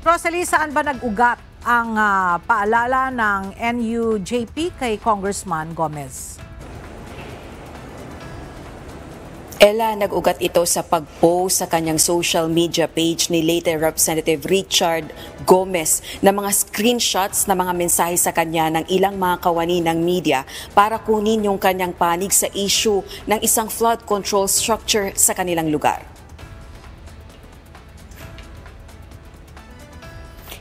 Rosalie, saan ba nag-ugat ang paalala ng NUJP kay Congressman Gomez? Ella, nag-ugat ito sa pag-post sa kanyang social media page ni late Representative Richard Gomez na mga screenshots na mga mensahe sa kanya ng ilang mga kawani ng media para kunin yung kanyang panig sa issue ng isang flood control structure sa kanilang lugar.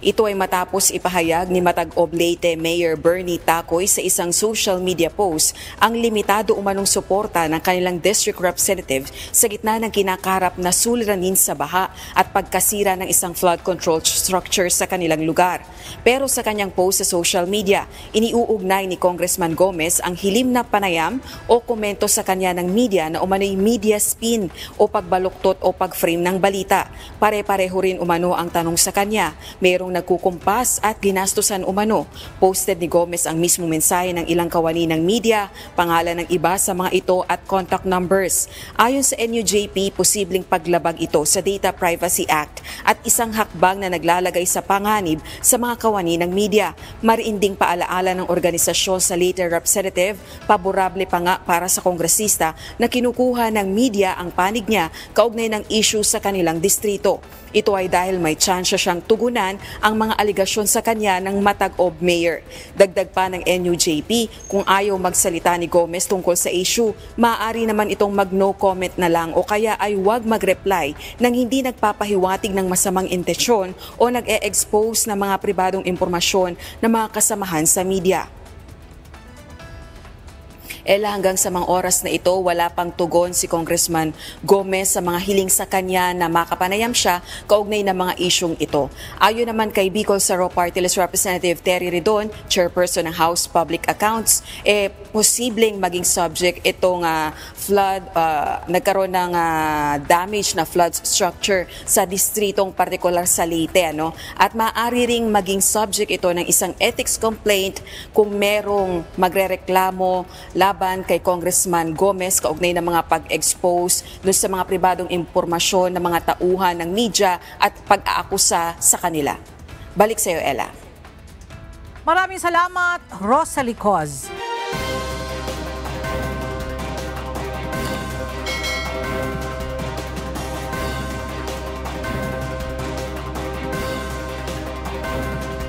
Ito ay matapos ipahayag ni Matag-Ob Leyte Mayor Bernie Tacoy sa isang social media post ang limitado umanong suporta ng kanilang district representative sa gitna ng kinakaharap na suliranin sa baha at pagkasira ng isang flood control structure sa kanilang lugar. Pero sa kanyang post sa social media, iniuugnay ni Congressman Gomez ang hilim na panayam o komento sa kanya ng media na umano'y media spin o pagbaluktot o pag-frame ng balita. Pare-pareho rin umano ang tanong sa kanya. Mayroong nagkukumpas at ginastusan umano. Posted ni Gomez ang mismong mensahe ng ilang kawani ng media, pangalan ng iba sa mga ito at contact numbers. Ayon sa NUJP, posibleng paglabag ito sa Data Privacy Act at isang hakbang na naglalagay sa panganib sa mga kawani ng media. Mariinding paalaala ng organisasyon sa late representative, paborable pa nga para sa kongresista na kinukuha ng media ang panig niya kaugnay ng issue sa kanilang distrito. Ito ay dahil may tsansya siyang tugunan ang mga aligasyon sa kanya ng Matag-Ob Mayor. Dagdag pa ng NUJP, kung ayaw magsalita ni Gomez tungkol sa issue, maaari naman itong mag-no comment na lang o kaya ay huwag mag-reply nang hindi nagpapahiwatig ng masamang intensyon o nag-e-expose ng mga pribadong impormasyon ng mga kasamahan sa media. Ella, hanggang sa mga oras na ito, wala pang tugon si Congressman Gomez sa mga hiling sa kanya na makapanayam siya kaugnay ng mga isyong ito. Ayon naman kay Bicol Saro Party List Representative Terry Redon, chairperson ng House Public Accounts, posibleng maging subject itong flood, nagkaroon ng damage na flood structure sa distritong partikular sa Leyte. At maaari ring maging subject ito ng isang ethics complaint kung merong magrereklamo laban kay Congressman Gomez kaugnay ng mga pag-expose doon sa mga pribadong impormasyon ng mga tauhan ng media at pag-aakusa sa kanila. Balik sa iyo, Ella. Maraming salamat, Rosalie Coz.